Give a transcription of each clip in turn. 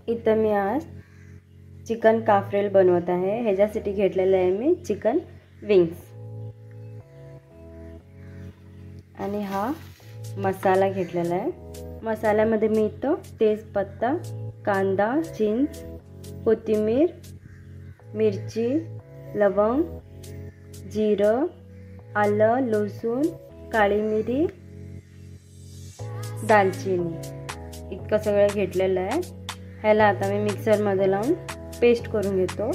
इथं मी आज चिकन काफ्रेल बनवत आहे। ह्याच्यासाठी घेतलेलं आहे मी चिकन विंग्स आणि हा मसाला घेतलेला आहे। मसाल्यामध्ये मी इथं तेजपत्ता, कांदा, चिंच, कोथिंबीर, मिरची, लवंग, जिरं, आलं, लसूण, काळी मिरी, दालचिनी इतकं सगळं घेतलेलं आहे। ह्याला आता मी मिक्सरमध्ये लावून पेस्ट करून घेतो।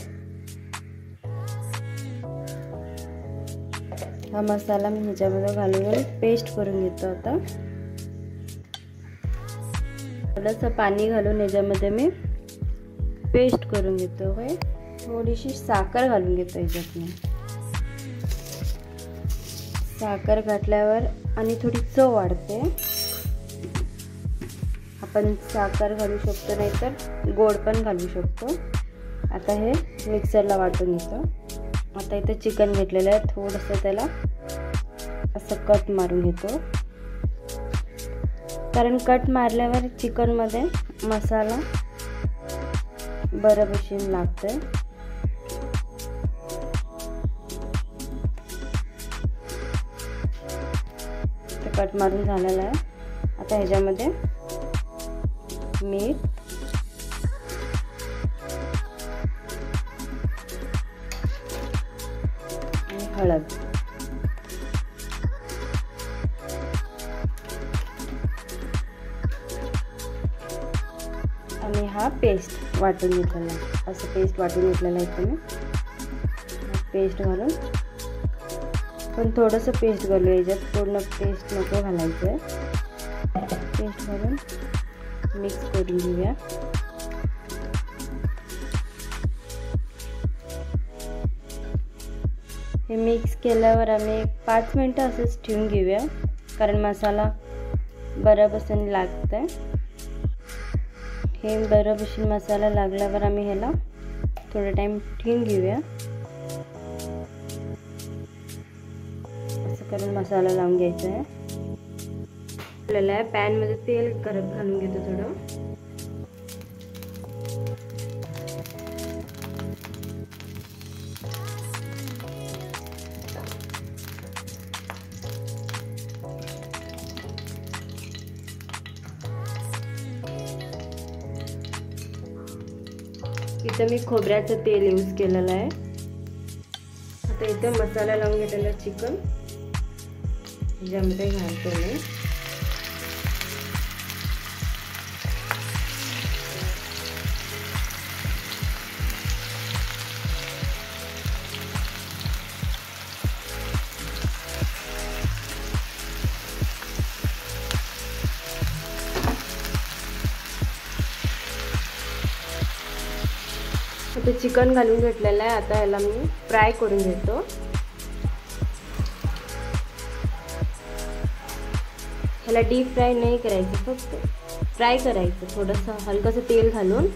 हा मसाला मी ह्याच्यामध्ये घालून पेस्ट करून घेतो। आता थोडंसं पाणी घालून ह्याच्यामध्ये मी पेस्ट करून घेतो। थोडीशी साखर घालून घेतो ह्याच्यात मी। साखर घातल्यावर आणि थोडी चव वाढते। आपण साखर घालू शकतो, नाहीतर गोड पण घालू शकतो। आता हे मिक्सरला वाटून घेतो। आता इथे चिकन घेतलेलं आहे, थोडंसं त्याला असं कट मारून घेतो, कारण कट मारल्यावर चिकनमध्ये मसाला बरोबर लागते। कट मारून झालेला आहे। आता ह्याच्यामध्ये मीठ, आणि हळद आणि हा पेस्ट वाटून घेतलेला आहे। असं पेस्ट वाटून घेतलेला आहे तुम्ही। पेस्ट घालून पण थोडंसं पेस्ट घालू, याच्यात पूर्ण पेस्ट नको घालायचं आहे। पेस्ट घालून मिक्स करून घेऊया। हे मिक्स केल्यावर आम्ही 5 मिनिटं असंच ठेवून घेऊया, कारण मसाला बरोबर लागतंय। हे बरोबर मसाला लागल्यावर आम्ही ह्याला थोडा टाइम ठेवून घेऊया। असं करून मसाला लावून घ्यायचा आहे। आपल्याला पॅन मध्ये तेल गरम घालून घेतो थोडं। इथं मी खोबऱ्याचं तेल यूज केलेलं आहे। आता इथे मसाला लावून घेतलेला चिकन ह्याच्यामध्ये घालतो मी। आता चिकन घालून घेतलेलं आहे। आता ह्याला मी फ्राय करून घेतो। ह्याला डीप फ्राय नाही करायचं, फक्त फ्राय करायचं, थोडंसं हलकंसं तेल घालून।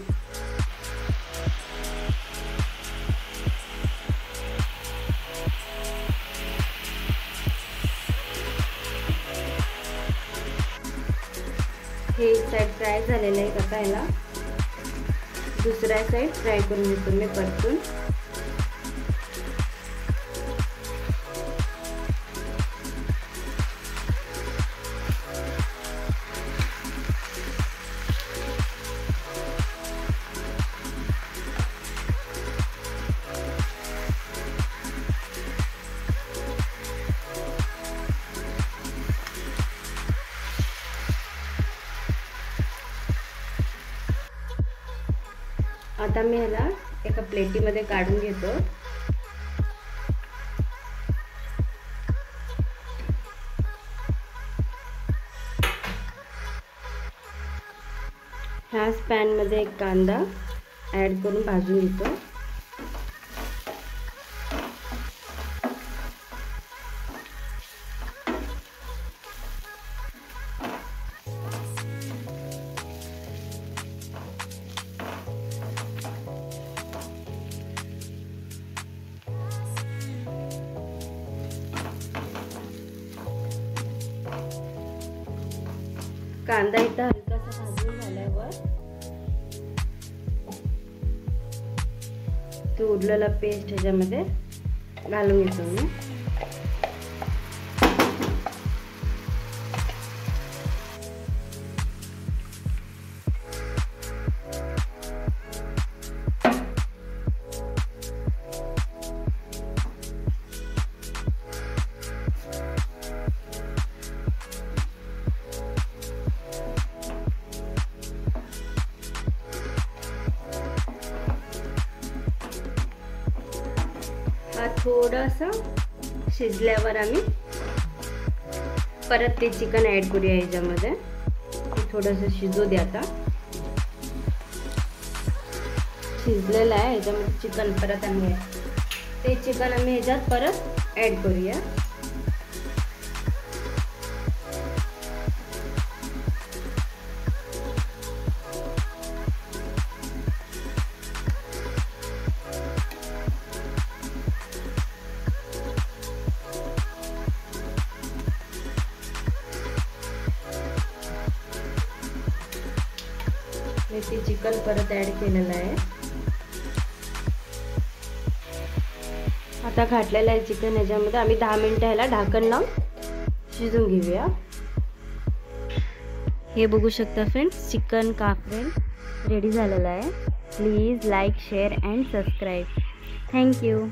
हे साईड फ्राय झालेलं आहे। आता ह्याला दुसऱ्या साईड फ्राय करून घेतो मी परतून। आता मी ह्याला एका प्लेटीमध्ये काढून घेतो। ह्याच पॅन मध्ये एक कांदा ऍड करून भाजून घेतो। कांदा इथं हलकासा भाजून झाल्यावर ते उरलेला पेस्ट ह्याच्यामध्ये घालून घेतो मी. थोडंसं शिजल्यावर आम्ही परत ते चिकन ॲड करूया ह्याच्यामध्ये. थोडंसं शिजू द्या. आता शिजलेलं आहे. ह्याच्यामध्ये चिकन परत आम्ही ते चिकन आम्ही ह्याच्यात परत ॲड करूया. मी ते चिकन परत ॲड केलेलं आहे. आता घातलेलं आहे चिकन ह्याच्यामध्ये. आम्ही 10 मिनिटं ह्याला ढाकण लावून शिजून घेऊया. हे बघू शकता फ्रेंड्स, चिकन काफ्रेल रेडी झालेलं आहे. Please like, share and subscribe. Thank you.